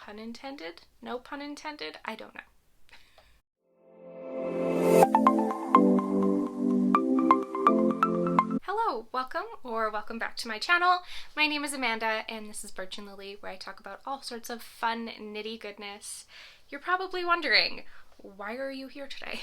pun intended? No pun intended? I don't know. Hello, welcome back to my channel. My name is Amanda and this is Birch and Lily, where I talk about all sorts of fun nitty goodness. You're probably wondering, why are you here today?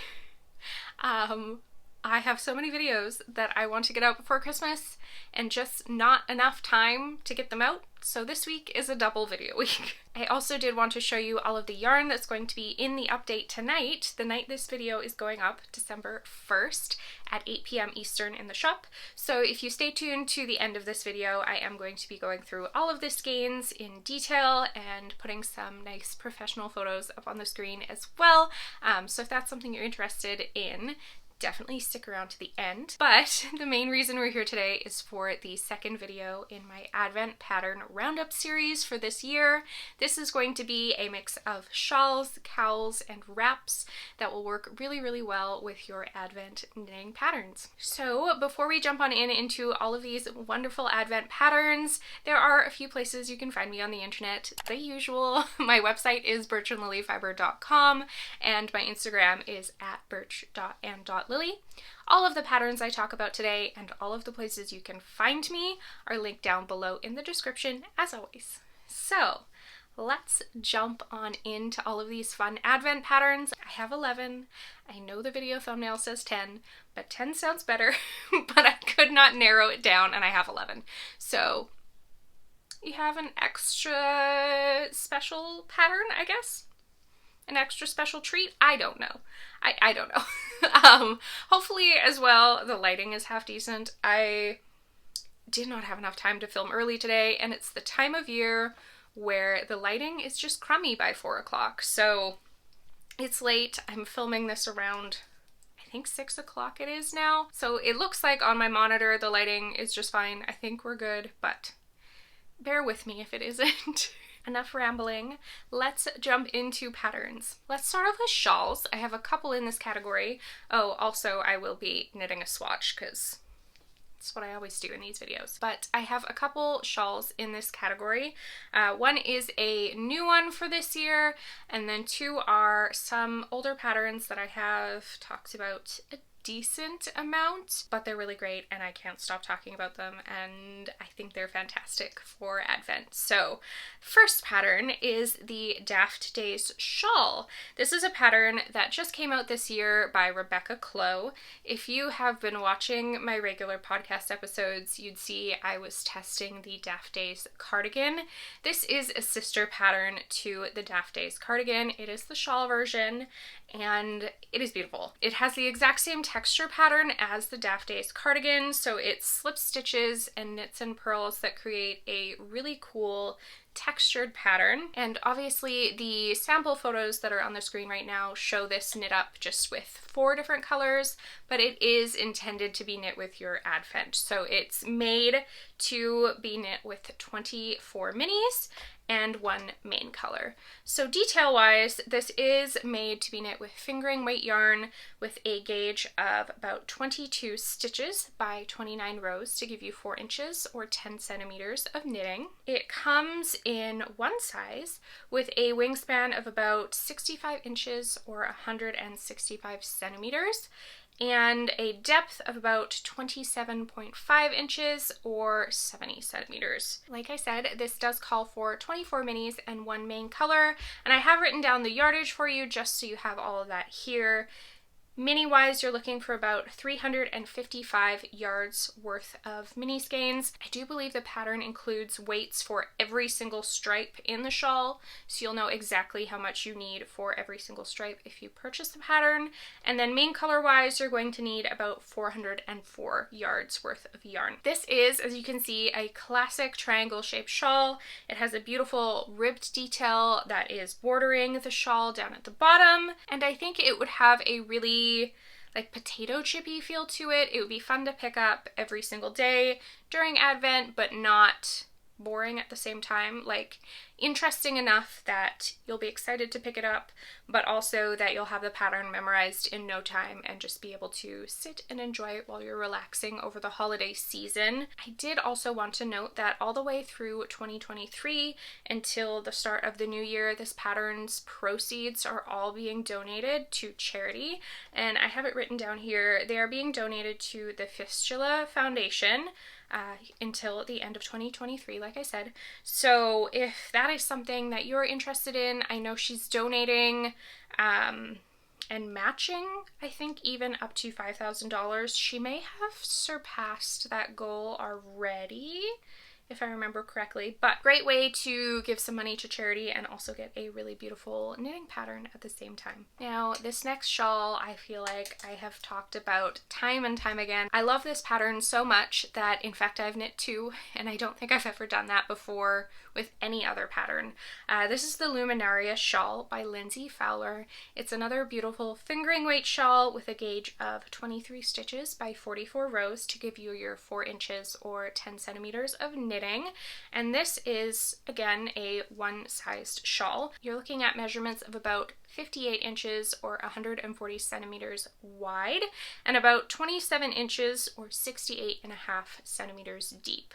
I have so many videos that I want to get out before Christmas and just not enough time to get them out, so this week is a double video week. I also did want to show you all of the yarn that's going to be in the update tonight, the night this video is going up, December 1st at 8 p.m. Eastern in the shop. So if you stay tuned to the end of this video, I am going to be going through all of the skeins in detail and putting some nice professional photos up on the screen as well. So if that's something you're interested in, definitely stick around to the end. But the main reason we're here today is for the second video in my Advent pattern roundup series for this year. This is going to be a mix of shawls, cowls, and wraps that will work really, really well with your Advent knitting patterns. So before we jump on into all of these wonderful Advent patterns, there are a few places you can find me on the internet. The usual, my website is birchandlilyfiber.com and my Instagram is @birch.and.lily. All of the patterns I talk about today and all of the places you can find me are linked down below in the description as always. So let's jump on into all of these fun Advent patterns. I have 11. I know the video thumbnail says 10, but 10 sounds better, but I could not narrow it down and I have 11. So you have an extra special pattern, I guess? An extra special treat? I don't know. I don't know. Hopefully as well the lighting is half decent. I did not have enough time to film early today, and it's the time of year where the lighting is just crummy by 4 o'clock. So it's late. I'm filming this around, I think 6 o'clock it is now. So it looks like on my monitor the lighting is just fine. I think we're good, but bear with me if it isn't. Enough rambling. Let's jump into patterns. Let's start off with shawls. I have a couple in this category. Oh, also I will be knitting a swatch because that's what I always do in these videos. But I have a couple shawls in this category. One is a new one for this year, and then two are some older patterns that I have talked about a decent amount, but they're really great and I can't stop talking about them, and I think they're fantastic for Advent. So first pattern is the Daft Days Shawl. This is a pattern that just came out this year by Rebecca Clow. If you have been watching my regular podcast episodes, you'd see I was testing the Daft Days cardigan. This is a sister pattern to the Daft Days cardigan. It is the shawl version and it is beautiful. It has the exact same texture pattern as the Daft Days cardigan, so it slip stitches and knits and purls that create a really cool textured pattern. And obviously the sample photos that are on the screen right now show this knit up just with 4 different colors, but it is intended to be knit with your Advent. So it's made to be knit with 24 minis and 1 main color. So detail wise, this is made to be knit with fingering weight yarn with a gauge of about 22 stitches by 29 rows to give you 4 inches or 10 centimeters of knitting. It comes in one size with a wingspan of about 65 inches or 165 centimeters and a depth of about 27.5 inches or 70 centimeters. Like I said, this does call for 24 minis and 1 main color, and I have written down the yardage for you just so you have all of that here. Mini wise, you're looking for about 355 yards worth of mini skeins. I do believe the pattern includes weights for every single stripe in the shawl, so you'll know exactly how much you need for every single stripe if you purchase the pattern. And then main color wise, you're going to need about 404 yards worth of yarn. This is, as you can see, a classic triangle shaped shawl. It has a beautiful ribbed detail that is bordering the shawl down at the bottom, and I think it would have a really like potato chippy feel to it. It would be fun to pick up every single day during Advent, but not boring at the same time, like interesting enough that you'll be excited to pick it up, but also that you'll have the pattern memorized in no time and just be able to sit and enjoy it while you're relaxing over the holiday season. I did also want to note that all the way through 2023 until the start of the new year, this pattern's proceeds are all being donated to charity, and I have it written down here. They are being donated to the Fistula Foundation until the end of 2023, like I said. So if that is something that you're interested in, I know she's donating and matching, I think, even up to $5,000. She may have surpassed that goal already, if I remember correctly, but great way to give some money to charity and also get a really beautiful knitting pattern at the same time. Now, this next shawl I feel like I have talked about time and time again. I love this pattern so much that in fact I've knit two, and I don't think I've ever done that before with any other pattern. This is the Luminaria Shawl by Lindsay Fowler. It's another beautiful fingering weight shawl with a gauge of 23 stitches by 44 rows to give you your 4 inches or 10 centimeters of knitting. And this is, again, a one-sized shawl. You're looking at measurements of about 58 inches or 140 centimeters wide and about 27 inches or 68.5 centimeters deep.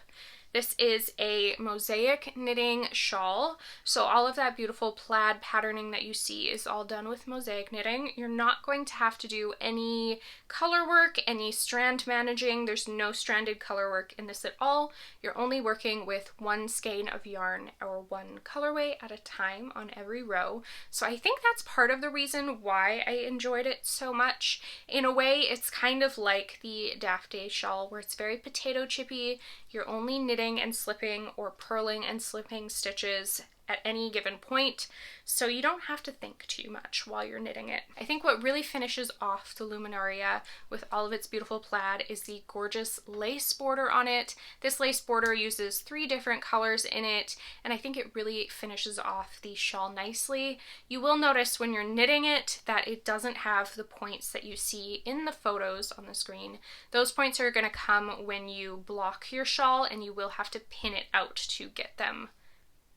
This is a mosaic knitting shawl, so all of that beautiful plaid patterning that you see is all done with mosaic knitting. You're not going to have to do any color work, any strand managing. There's no stranded color work in this at all. You're only working with one skein of yarn or one colorway at a time on every row. So I think that's part of the reason why I enjoyed it so much. In a way, it's kind of like the Daft shawl where it's very potato chippy. You're only knitting and slipping or purling and slipping stitches at any given point, so you don't have to think too much while you're knitting it. I think what really finishes off the Luminaria with all of its beautiful plaid is the gorgeous lace border on it. This lace border uses 3 different colors in it, and I think it really finishes off the shawl nicely. You will notice when you're knitting it that it doesn't have the points that you see in the photos on the screen. Those points are going to come when you block your shawl, and you will have to pin it out to get them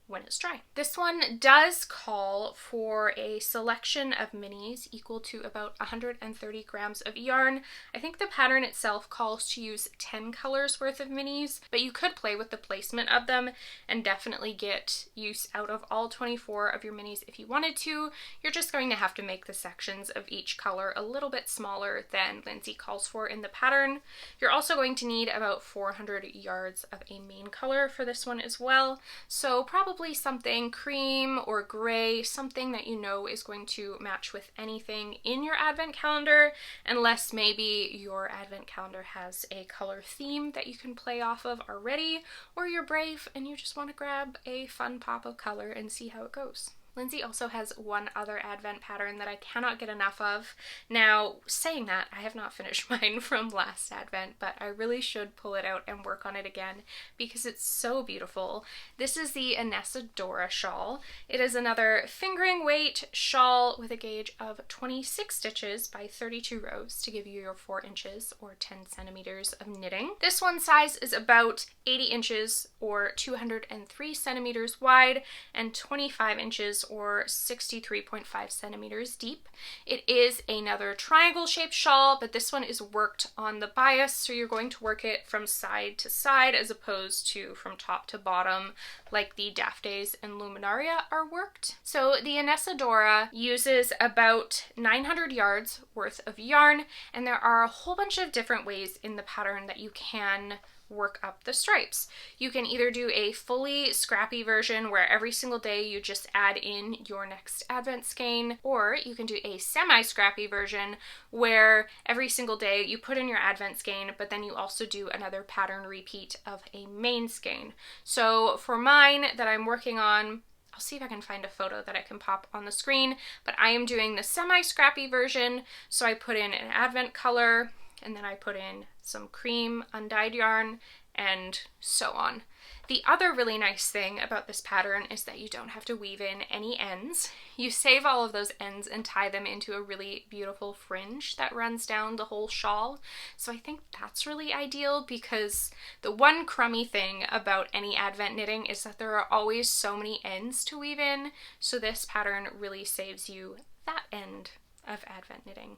when it's dry. This one does call for a selection of minis equal to about 130 grams of yarn. I think the pattern itself calls to use 10 colors worth of minis, but you could play with the placement of them and definitely get use out of all 24 of your minis if you wanted to. You're just going to have to make the sections of each color a little bit smaller than Lindsay calls for in the pattern. You're also going to need about 400 yards of a main color for this one as well, so probably something cream or gray, something that you know is going to match with anything in your advent calendar, unless maybe your advent calendar has a color theme that you can play off of already, or you're brave and you just want to grab a fun pop of color and see how it goes. Lindsay also has one other advent pattern that I cannot get enough of. Now, saying that, I have not finished mine from last advent, but I really should pull it out and work on it again because it's so beautiful. This is the Anesidora Shawl. It is another fingering weight shawl with a gauge of 26 stitches by 32 rows to give you your 4 inches or 10 centimeters of knitting. This one size is about 80 inches or 203 centimeters wide and 25 inches or 63.5 centimeters deep. It is another triangle shaped shawl, but this one is worked on the bias, so you're going to work it from side to side as opposed to from top to bottom like the Daft and Luminaria are worked. So the Anesidora uses about 900 yards worth of yarn, and there are a whole bunch of different ways in the pattern that you can work up the stripes. You can either do a fully scrappy version where every single day you just add in your next advent skein, or you can do a semi-scrappy version where every single day you put in your advent skein, but then you also do another pattern repeat of a main skein. So for mine that I'm working on, I'll see if I can find a photo that I can pop on the screen, but I am doing the semi-scrappy version, so I put in an advent color, and then I put in some cream undyed yarn and so on. The other really nice thing about this pattern is that you don't have to weave in any ends. You save all of those ends and tie them into a really beautiful fringe that runs down the whole shawl. So I think that's really ideal, because the one crummy thing about any advent knitting is that there are always so many ends to weave in. So this pattern really saves you that end of advent knitting.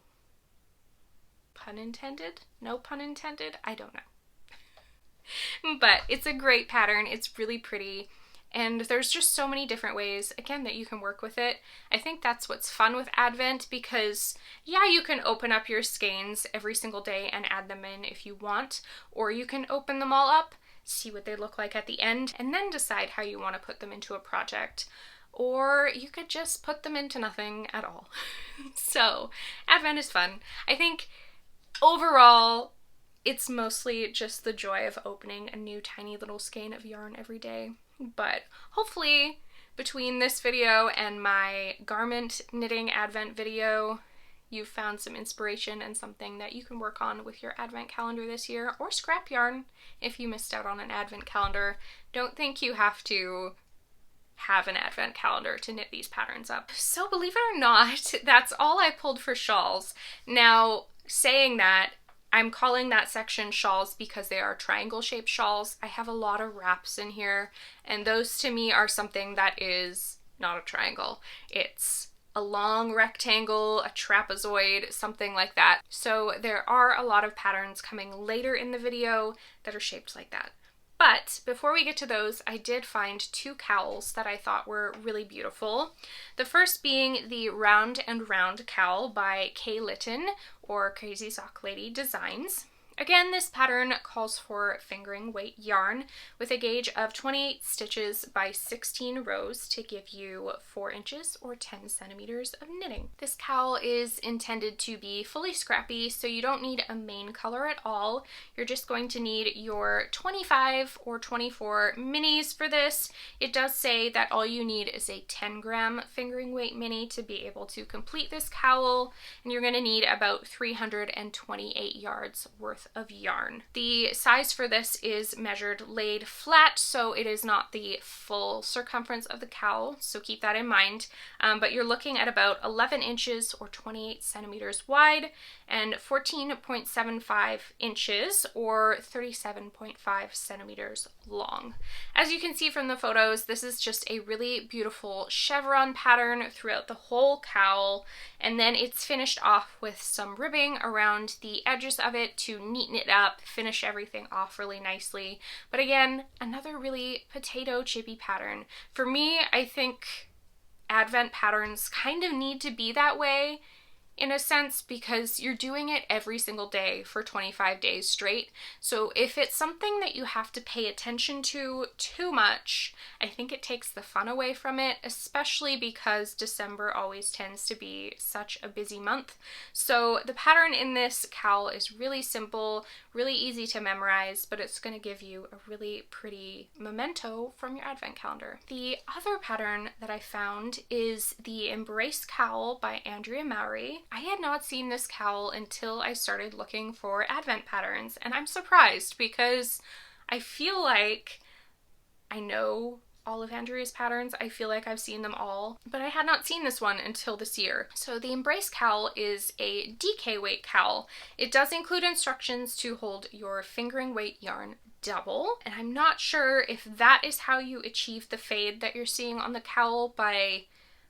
Pun intended? No pun intended? I don't know. But it's a great pattern. It's really pretty, and there's just so many different ways, again, that you can work with it. I think that's what's fun with Advent, because yeah, you can open up your skeins every single day and add them in if you want, or you can open them all up, see what they look like at the end, and then decide how you want to put them into a project. Or you could just put them into nothing at all. So Advent is fun. I think overall, it's mostly just the joy of opening a new tiny little skein of yarn every day. But hopefully between this video and my garment knitting advent video, you've found some inspiration and something that you can work on with your advent calendar this year, or scrap yarn if you missed out on an advent calendar. Don't think you have to have an advent calendar to knit these patterns up. So believe it or not, that's all I pulled for shawls. Now, saying that, I'm calling that section shawls because they are triangle shaped shawls. I have a lot of wraps in here, and those to me are something that is not a triangle. It's a long rectangle, a trapezoid, something like that. So there are a lot of patterns coming later in the video that are shaped like that. But before we get to those, I did find two cowls that I thought were really beautiful. The first being the Round and Round cowl by Kay Litton, or Crazy Sock Lady Designs. Again, this pattern calls for fingering weight yarn with a gauge of 28 stitches by 16 rows to give you 4 inches or 10 centimeters of knitting. This cowl is intended to be fully scrappy, so you don't need a main color at all. You're just going to need your 25 or 24 minis for this. It does say that all you need is a 10-gram fingering weight mini to be able to complete this cowl, and you're going to need about 328 yards worth of yarn. The size for this is measured laid flat, so it is not the full circumference of the cowl, so keep that in mind. But you're looking at about 11 inches or 28 centimeters wide and 14.75 inches or 37.5 centimeters long. As you can see from the photos, this is just a really beautiful chevron pattern throughout the whole cowl, and then it's finished off with some ribbing around the edges of it to neaten it up, finish everything off really nicely. But again, another really potato chippy pattern. For me, I think advent patterns kind of need to be that way in a sense, because you're doing it every single day for 25 days straight. So if it's something that you have to pay attention to too much, I think it takes the fun away from it, especially because December always tends to be such a busy month. So the pattern in this cowl is really simple, really easy to memorize, but it's going to give you a really pretty memento from your advent calendar. The other pattern that I found is the Embrace Cowl by Andrea Mowry. I had not seen this cowl until I started looking for advent patterns, and I'm surprised because I feel like I know all of Andrea's patterns. I feel like I've seen them all, but I had not seen this one until this year. So the Embrace Cowl is a DK weight cowl. It does include instructions to hold your fingering weight yarn double, and I'm not sure if that is how you achieve the fade that you're seeing on the cowl by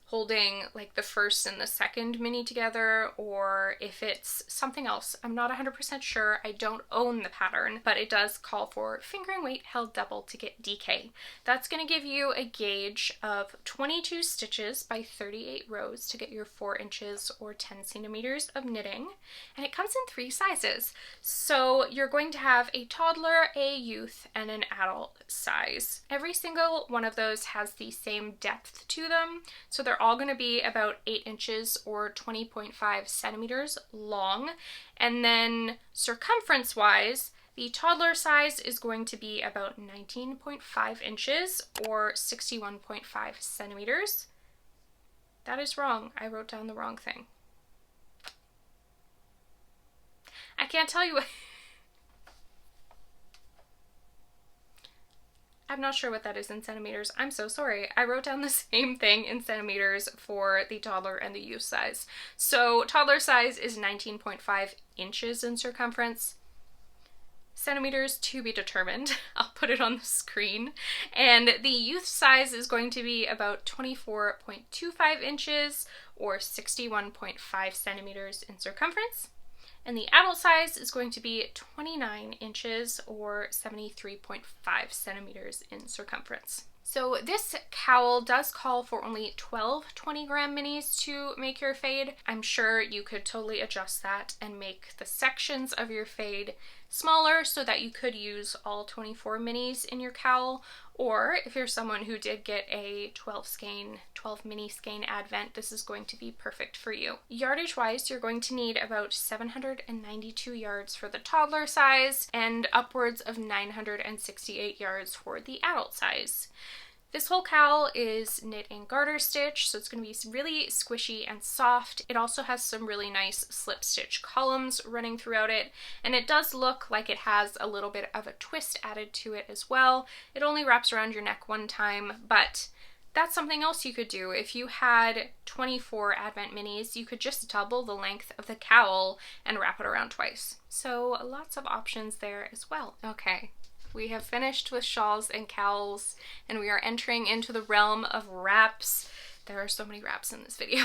holding like the first and the second mini together, or if it's something else. I'm not 100% sure. I don't own the pattern, but it does call for fingering weight held double to get DK. That's going to give you a gauge of 22 stitches by 38 rows to get your 4 inches or 10 centimeters of knitting, and it comes in 3 sizes. So you're going to have a toddler, a youth, and an adult size. Every single one of those has the same depth to them, so they're all going to be about 8 inches or 20.5 centimeters long. And then circumference wise, the toddler size is going to be about 19.5 inches or 61.5 centimeters. That is wrong. I wrote down the wrong thing. I can't tell you I'm not sure what that is in centimeters. I'm so sorry. I wrote down the same thing in centimeters for the toddler and the youth size. So toddler size is 19.5 inches in circumference. Centimeters to be determined. I'll put it on the screen. And the youth size is going to be about 24.25 inches or 61.5 centimeters in circumference. And the adult size is going to be 29 inches or 73.5 centimeters in circumference. So this cowl does call for only 12 20-gram minis to make your fade. I'm sure you could totally adjust that and make the sections of your fade smaller so that you could use all 24 minis in your cowl, or if you're someone who did get a 12 mini skein advent, this is going to be perfect for you. Yardage wise, you're going to need about 792 yards for the toddler size and upwards of 968 yards for the adult size. This whole cowl is knit in garter stitch, so it's going to be really squishy and soft. It also has some really nice slip stitch columns running throughout it, and it does look like it has a little bit of a twist added to it as well. It only wraps around your neck one time, but that's something else you could do. If you had 24 advent minis, you could just double the length of the cowl and wrap it around twice. So lots of options there as well. Okay. We have finished with shawls and cowls, and we are entering into the realm of wraps. There are so many wraps in this video,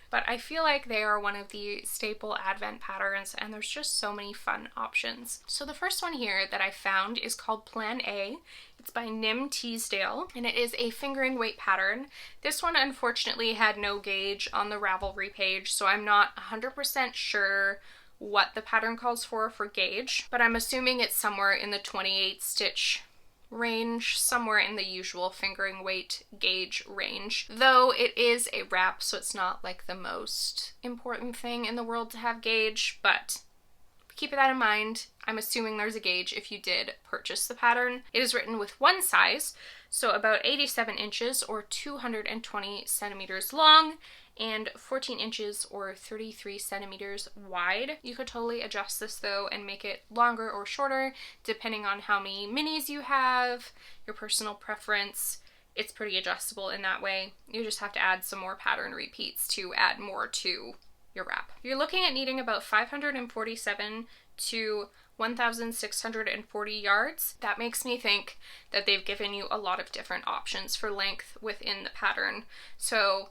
but I feel like they are one of the staple advent patterns, and there's just so many fun options. So the first one here that I found is called Plan A. It's by Nim Teasdale, and it is a fingering weight pattern. This one unfortunately had no gauge on the Ravelry page, so I'm not 100% sure what the pattern calls for gauge, but I'm assuming it's somewhere in the 28 stitch range, somewhere in the usual fingering weight gauge range. Though it is a wrap, so it's not like the most important thing in the world to have gauge, but keep that in mind. I'm assuming there's a gauge if you did purchase the pattern. It is written with one size, so about 87 inches or 220 centimeters long, and 14 inches or 33 centimeters wide. You could totally adjust this though and make it longer or shorter depending on how many minis you have, your personal preference. It's pretty adjustable in that way. You just have to add some more pattern repeats to add more to your wrap. You're looking at needing about 547 to 1,640 yards. That makes me think that they've given you a lot of different options for length within the pattern. So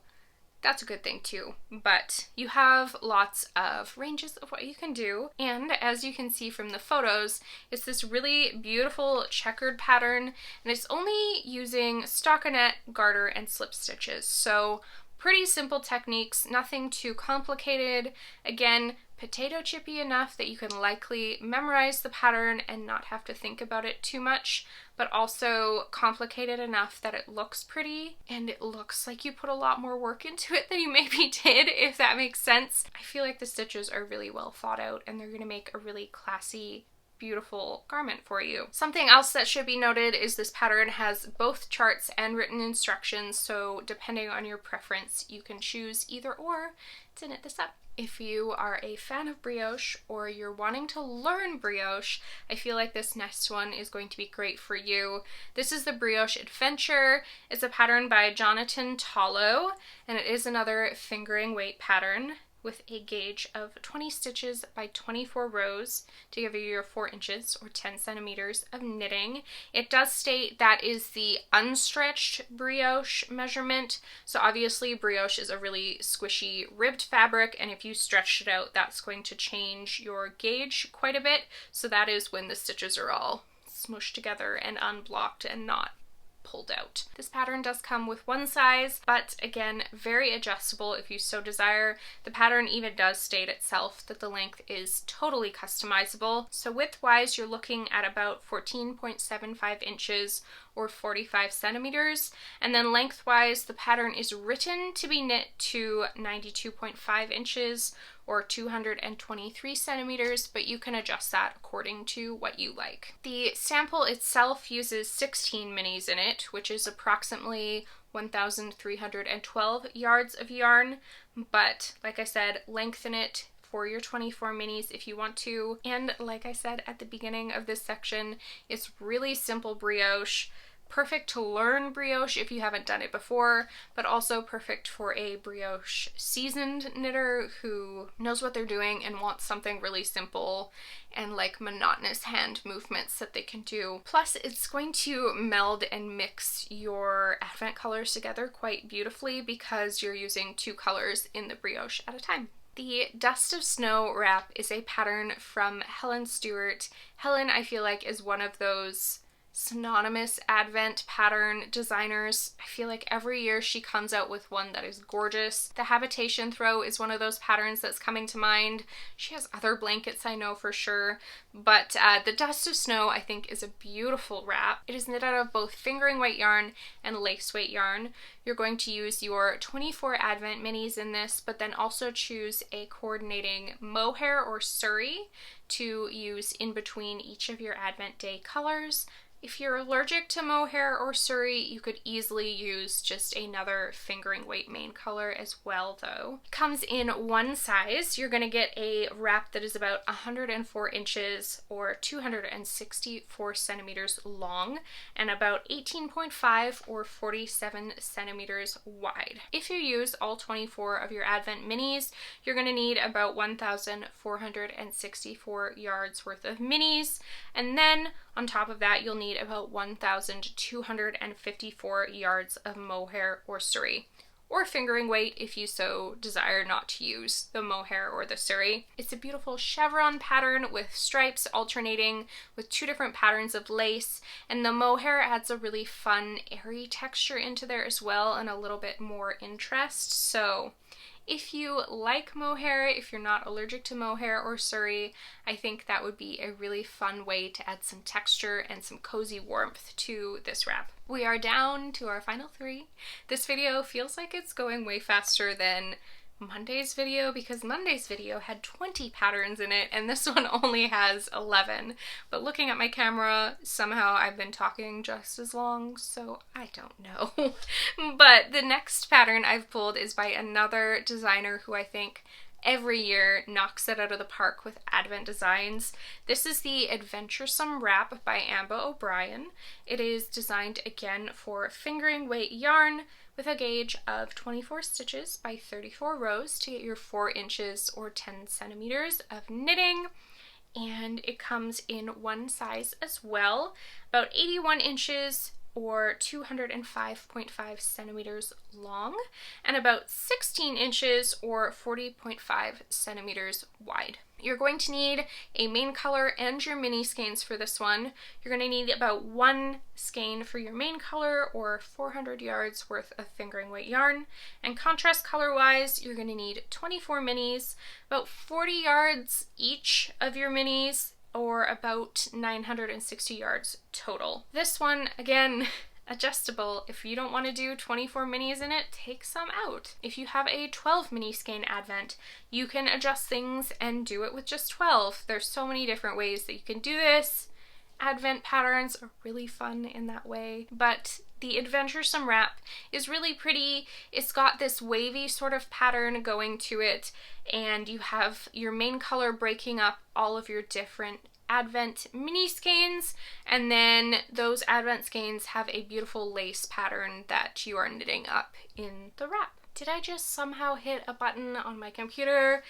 that's a good thing too, but you have lots of ranges of what you can do, and as you can see from the photos, it's this really beautiful checkered pattern, and it's only using stockinette, garter, and slip stitches, so pretty simple techniques, nothing too complicated. Again, potato chippy enough that you can likely memorize the pattern and not have to think about it too much, but also complicated enough that it looks pretty and it looks like you put a lot more work into it than you maybe did, if that makes sense. I feel like the stitches are really well thought out and they're gonna make a really classy, beautiful garment for you. Something else that should be noted is this pattern has both charts and written instructions, so depending on your preference, you can choose either or to knit this up. If you are a fan of brioche or you're wanting to learn brioche, I feel like this next one is going to be great for you. This is the Brioche Adventure. It's a pattern by Jonathan Tallow, and it is another fingering weight pattern with a gauge of 20 stitches by 24 rows to give you your 4 inches or 10 centimeters of knitting. It does state that is the unstretched brioche measurement, so obviously brioche is a really squishy ribbed fabric, and if you stretched it out, that's going to change your gauge quite a bit, so that is when the stitches are all smushed together and unblocked and not pulled out. This pattern does come with one size, but again, very adjustable if you so desire. The pattern even does state itself that the length is totally customizable. So width-wise, you're looking at about 14.75 inches or 45 centimeters, and then lengthwise, the pattern is written to be knit to 92.5 inches or 223 centimeters, but you can adjust that according to what you like. The sample itself uses 16 minis in it, which is approximately 1,312 yards of yarn, but like I said, lengthen it for your 24 minis if you want to. And like I said at the beginning of this section, it's really simple brioche, Perfect to learn brioche if you haven't done it before, but also perfect for a brioche seasoned knitter who knows what they're doing and wants something really simple and like monotonous hand movements that they can do. Plus, it's going to meld and mix your advent colors together quite beautifully because you're using 2 colors in the brioche at a time. The Dust of Snow wrap is a pattern from Helen Stewart. Helen, I feel like, is one of those synonymous advent pattern designers. I feel like every year she comes out with one that is gorgeous. The Habitation Throw is one of those patterns that's coming to mind. She has other blankets I know for sure, but the Dust of Snow I think is a beautiful wrap. It is knit out of both fingering weight yarn and lace weight yarn. You're going to use your 24 advent minis in this, but then also choose a coordinating mohair or surrey to use in between each of your advent day colors. If you're allergic to mohair or surrey, you could easily use just another fingering weight main color as well though. It comes in one size. You're gonna get a wrap that is about 104 inches or 264 centimeters long and about 18.5 or 47 centimeters wide. If you use all 24 of your advent minis, you're gonna need about 1,464 yards worth of minis, and then on top of that, you'll need about 1,254 yards of mohair or surrey, or fingering weight if you so desire not to use the mohair or the surrey. It's a beautiful chevron pattern with stripes alternating with 2 different patterns of lace, and the mohair adds a really fun, airy texture into there as well and a little bit more interest. So if you like mohair, if you're not allergic to mohair or surrey, I think that would be a really fun way to add some texture and some cozy warmth to this wrap. We are down to our final 3. This video feels like it's going way faster than Monday's video because Monday's video had 20 patterns in it and this one only has 11. But looking at my camera, somehow I've been talking just as long, so I don't know. But the next pattern I've pulled is by another designer who I think every year knocks it out of the park with advent designs. This is the Adventuresome Wrap by Amba O'Brien. It is designed again for fingering weight yarn with a gauge of 24 stitches by 34 rows to get your 4 inches or 10 centimeters of knitting. And it comes in one size as well, about 81 inches or 205.5 centimeters long, and about 16 inches or 40.5 centimeters wide. You're going to need a main color and your mini skeins for this one. You're going to need about 1 skein for your main color or 400 yards worth of fingering weight yarn. And contrast color wise, you're going to need 24 minis, about 40 yards each of your minis, or about 960 yards total. This one, again, adjustable. If you don't want to do 24 minis in it, take some out. If you have a 12 mini skein advent, you can adjust things and do it with just 12. There's so many different ways that you can do this. Advent patterns are really fun in that way, but the Adventuresome Wrap is really pretty. It's got this wavy sort of pattern going to it, and you have your main color breaking up all of your different advent mini skeins, and then those advent skeins have a beautiful lace pattern that you are knitting up in the wrap. Did I just somehow hit a button on my computer,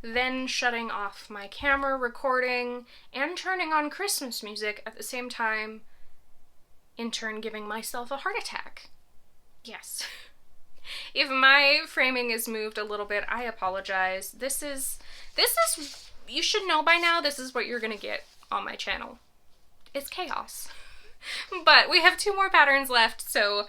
then shutting off my camera recording and turning on Christmas music at the same time, in turn giving myself a heart attack? Yes. If my framing is moved a little bit, I apologize. This is, you should know by now, this is what you're gonna get on my channel. It's chaos. But we have 2 more patterns left, so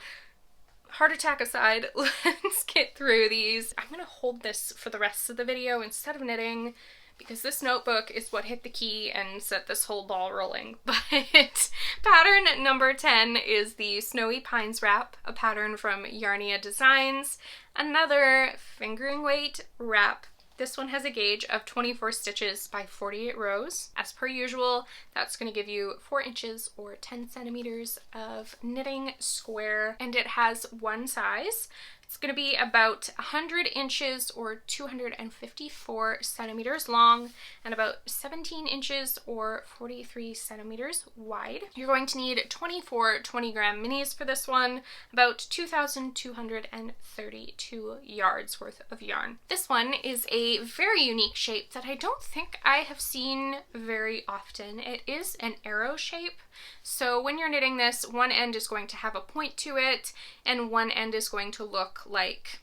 heart attack aside, let's get through these. I'm gonna hold this for the rest of the video instead of knitting, because this notebook is what hit the key and set this whole ball rolling. But pattern number 10 is the Snowy Pines Wrap, a pattern from Yarnia Designs, another fingering weight wrap. This one has a gauge of 24 stitches by 48 rows. As per usual, that's going to give you 4 inches or 10 centimeters of knitting square, and it has one size. It's going to be about 100 inches or 254 centimeters long and about 17 inches or 43 centimeters wide. You're going to need 24 20-gram minis for this one, about 2,232 yards worth of yarn. This one is a very unique shape that I don't think I have seen very often. It is an arrow shape. So when you're knitting this, one end is going to have a point to it and one end is going to look like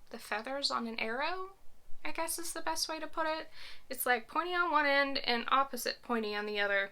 the feathers on an arrow, I guess is the best way to put it. It's like pointy on one end and opposite pointy on the other.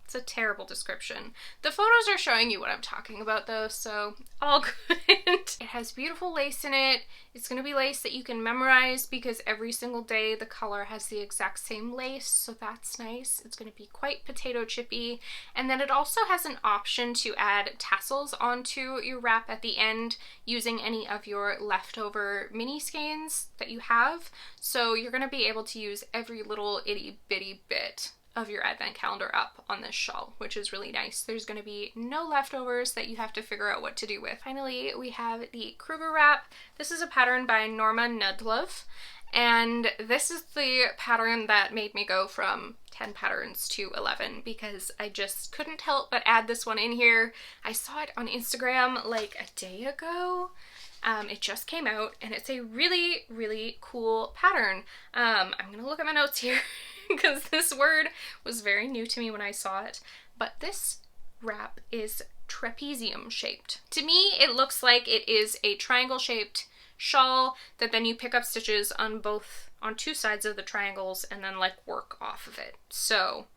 It's a terrible description. The photos are showing you what I'm talking about though, so all good. It has beautiful lace in it. It's going to be lace that you can memorize because every single day the color has the exact same lace, so that's nice. It's going to be quite potato chippy. And then it also has an option to add tassels onto your wrap at the end using any of your leftover mini skeins that you have. So you're going to be able to use every little itty bitty bit of your advent calendar up on this shawl, which is really nice. There's going to be no leftovers that you have to figure out what to do with. Finally, we have the Kruger Wrap. This is a pattern by Norma Nudlove, and this is the pattern that made me go from 10 patterns to 11 because I just couldn't help but add this one in here. I saw it on Instagram like a day ago. It just came out and it's a really, really cool pattern. I'm gonna look at my notes here because this word was very new to me when I saw it, but this wrap is trapezium shaped. To me, it looks like it is a triangle shaped shawl that then you pick up stitches on two sides of the triangles and then like work off of it. So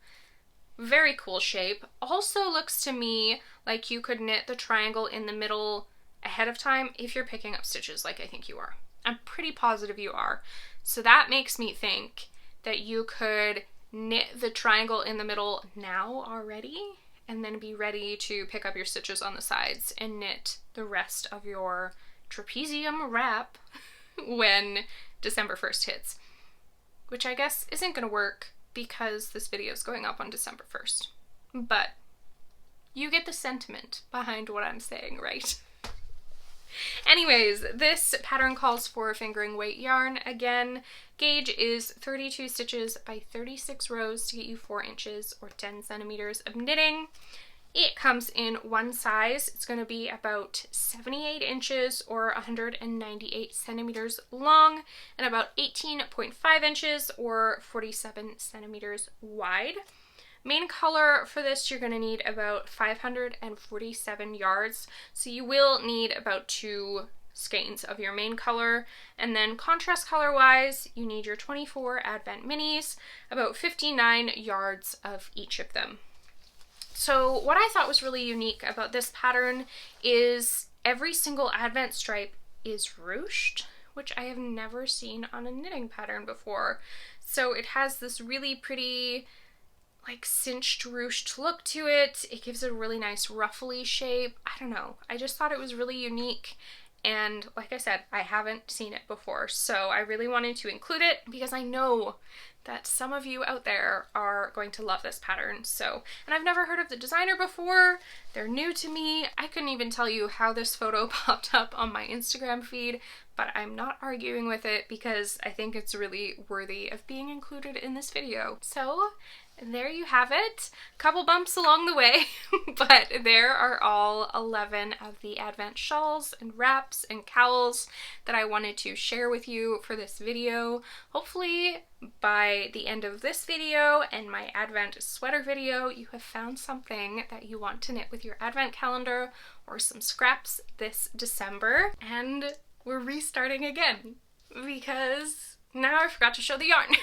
very cool shape. Also looks to me like you could knit the triangle in the middle ahead of time if you're picking up stitches like I think you are. I'm pretty positive you are. So that makes me think that you could knit the triangle in the middle now already and then be ready to pick up your stitches on the sides and knit the rest of your trapezium wrap when December 1st hits, which I guess isn't going to work because this video is going up on December 1st. But you get the sentiment behind what I'm saying, right? Anyways, this pattern calls for fingering weight yarn. Again, gauge is 32 stitches by 36 rows to get you 4 inches or 10 centimeters of knitting. It comes in one size. It's going to be about 78 inches or 198 centimeters long and about 18.5 inches or 47 centimeters wide. Main color for this, you're going to need about 547 yards, so you will need about 2 skeins of your main color. And then contrast color wise, you need your 24 Advent minis, about 59 yards of each of them. So what I thought was really unique about this pattern is every single Advent stripe is ruched, which I have never seen on a knitting pattern before. So it has this really pretty like cinched ruched look to it. It gives it a really nice ruffly shape. I don't know. I just thought it was really unique. And like I said, I haven't seen it before. So I really wanted to include it because I know that some of you out there are going to love this pattern. So, and I've never heard of the designer before. They're new to me. I couldn't even tell you how this photo popped up on my Instagram feed, but I'm not arguing with it because I think it's really worthy of being included in this video. So there you have it. Couple bumps along the way, but there are all 11 of the Advent shawls and wraps and cowls that I wanted to share with you for this video. Hopefully by the end of this video and my Advent sweater video, you have found something that you want to knit with your Advent calendar or some scraps this December. And we're restarting again because now I forgot to show the yarn.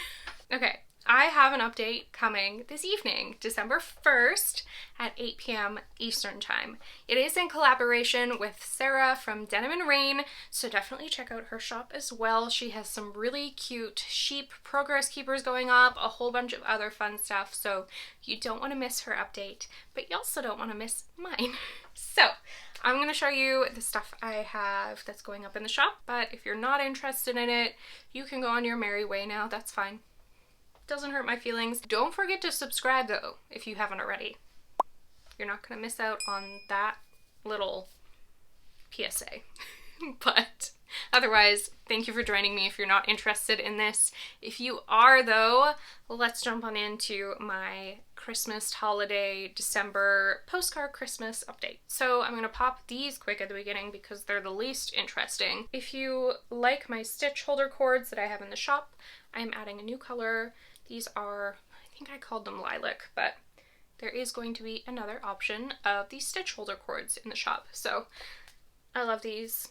Okay. I have an update coming this evening, December 1st at 8 p.m. Eastern Time. It is in collaboration with Sarah from Denim and Rain, so definitely check out her shop as well. She has some really cute sheep progress keepers going up, a whole bunch of other fun stuff, so you don't want to miss her update, but you also don't want to miss mine. So I'm going to show you the stuff I have that's going up in the shop, but if you're not interested in it, you can go on your merry way now. That's fine. Doesn't hurt my feelings. Don't forget to subscribe though, if you haven't already. You're not gonna miss out on that little PSA. But otherwise, thank you for joining me if you're not interested in this. If you are, though, let's jump on into my Christmas holiday December postcard Christmas update. So I'm going to pop these quick at the beginning because they're the least interesting. If you like my stitch holder cords that I have in the shop, I'm adding a new color. These are, I think I called them lilac, but there is going to be another option of these stitch holder cords in the shop. So I love these.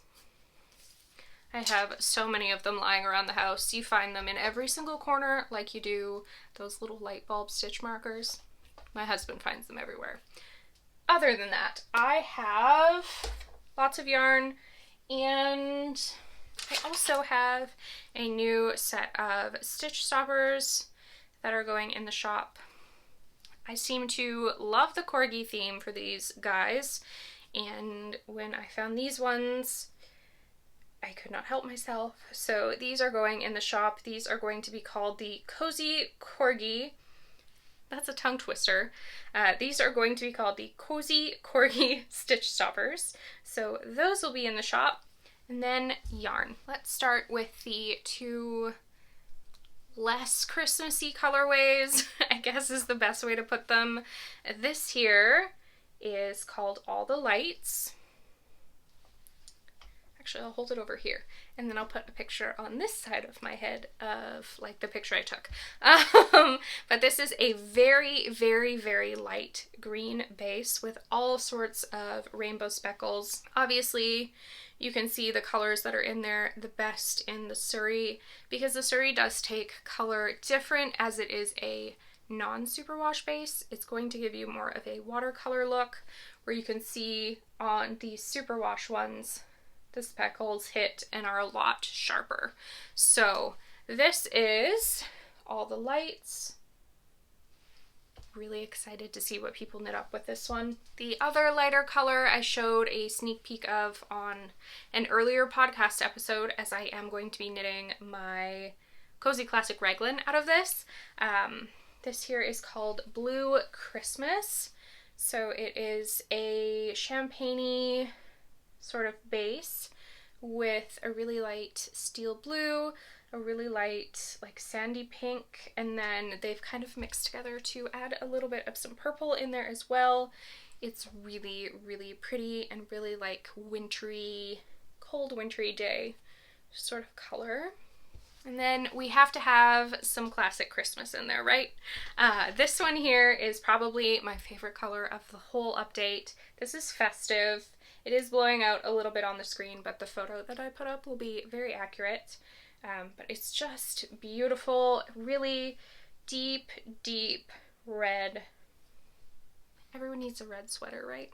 I have so many of them lying around the house. You find them in every single corner like you do those little light bulb stitch markers. My husband finds them everywhere. Other than that, I have lots of yarn, and I also have a new set of stitch stoppers that are going in the shop. I seem to love the corgi theme for these guys, and when I found these ones, I could not help myself. So these are going in the shop. These are going to be called the Cozy Corgi. That's a tongue twister. These are going to be called the Cozy Corgi Stitch Stoppers. So those will be in the shop. And then yarn. Let's start with the two less Christmassy colorways, I guess is the best way to put them. This here is called All the Lights. Actually, I'll hold it over here, and then I'll put a picture on this side of my head of like the picture I took. But this is a very, very, very light green base with all sorts of rainbow speckles. Obviously, you can see the colors that are in there the best in the Surrey, because the Surrey does take color different as it is a non-superwash base. It's going to give you more of a watercolor look, where you can see on these superwash ones the speckles hit and are a lot sharper. So this is All the Lights. Really excited to see what people knit up with this one. The other lighter color I showed a sneak peek of on an earlier podcast episode, as I am going to be knitting my Cozy Classic Raglan out of this. This here is called Blue Christmas. So it is a champagne-y sort of base with a really light steel blue, a really light like sandy pink, and then they've kind of mixed together to add a little bit of some purple in there as well. It's really, really pretty and really like wintry, cold wintry day sort of color. And then we have to have some classic Christmas in there, right? This one here is probably my favorite color of the whole update. This is Festive. It is blowing out a little bit on the screen, but the photo that I put up will be very accurate. But it's just beautiful, really deep, deep red. Everyone needs a red sweater, right?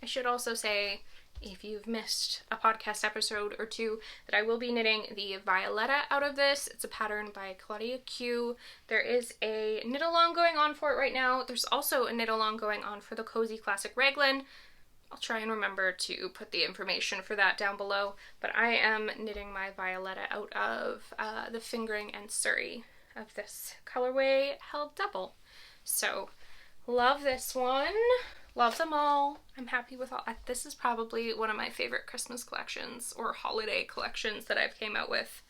I should also say, if you've missed a podcast episode or two, that I will be knitting the Violeta out of this. It's a pattern by Claudia Q. There is a knit along going on for it right now. There's also a knit along going on for the Cozy Classic Raglan. I'll try and remember to put the information for that down below, but I am knitting my Violeta out of the Fingering and Surrey of this colorway held double. So love this one. Love them all. I'm happy with all. This is probably one of my favorite Christmas collections or holiday collections that I've came out with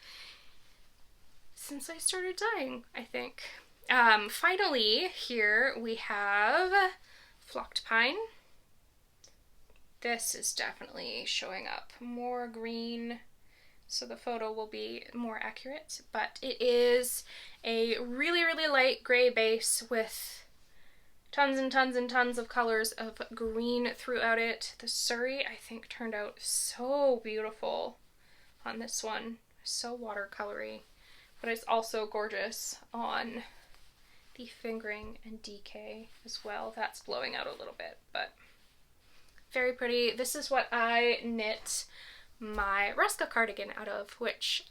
since I started dyeing, I think. Finally, here we have Flocked Pine. This is definitely showing up more green, so the photo will be more accurate, but it is a really, really light gray base with tons and tons and tons of colors of green throughout it. The Surrey, I think, turned out so beautiful on this one. So watercolory, but it's also gorgeous on the Fingering and DK as well. That's blowing out a little bit, but very pretty. This is what I knit my Ruska cardigan out of, which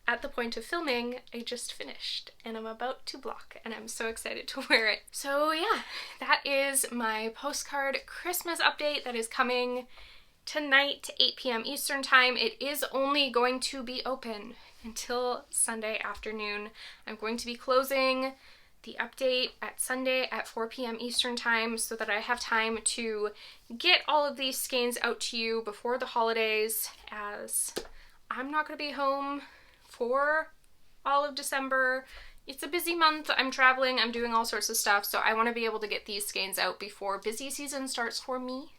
at the point of filming I just finished and I'm about to block, and I'm so excited to wear it. So yeah, that is my postcard Christmas update that is coming tonight, 8 p.m. Eastern time. It is only going to be open until Sunday afternoon. I'm going to be closing the update at Sunday at 4 p.m. Eastern time so that I have time to get all of these skeins out to you before the holidays, as I'm not going to be home for all of December. It's a busy month. I'm traveling, I'm doing all sorts of stuff, so I want to be able to get these skeins out before busy season starts for me.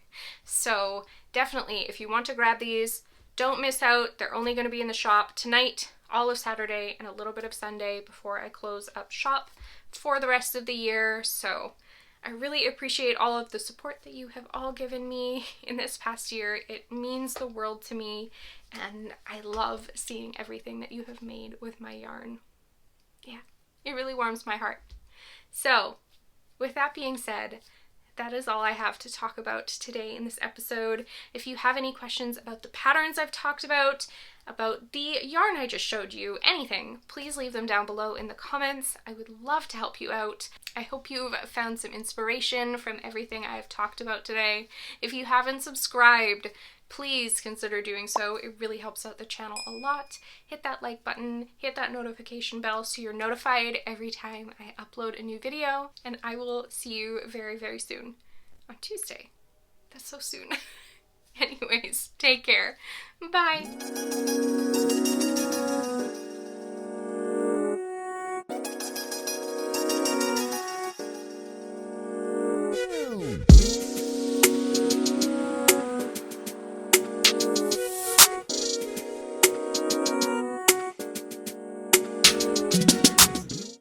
So definitely, if you want to grab these, don't miss out. They're only going to be in the shop tonight, all of Saturday, and a little bit of Sunday before I close up shop for the rest of the year. So I really appreciate all of the support that you have all given me in this past year. It means the world to me, and I love seeing everything that you have made with my yarn. Yeah, it really warms my heart. So with that being said, that is all I have to talk about today in this episode. If you have any questions about the patterns I've talked about the yarn I just showed you, anything, please leave them down below in the comments. I would love to help you out. I hope you've found some inspiration from everything I've talked about today. If you haven't subscribed, please consider doing so. It really helps out the channel a lot. Hit that like button, hit that notification bell so you're notified every time I upload a new video, and I will see you very, very soon on Tuesday. That's so soon. Anyways, take care. Bye.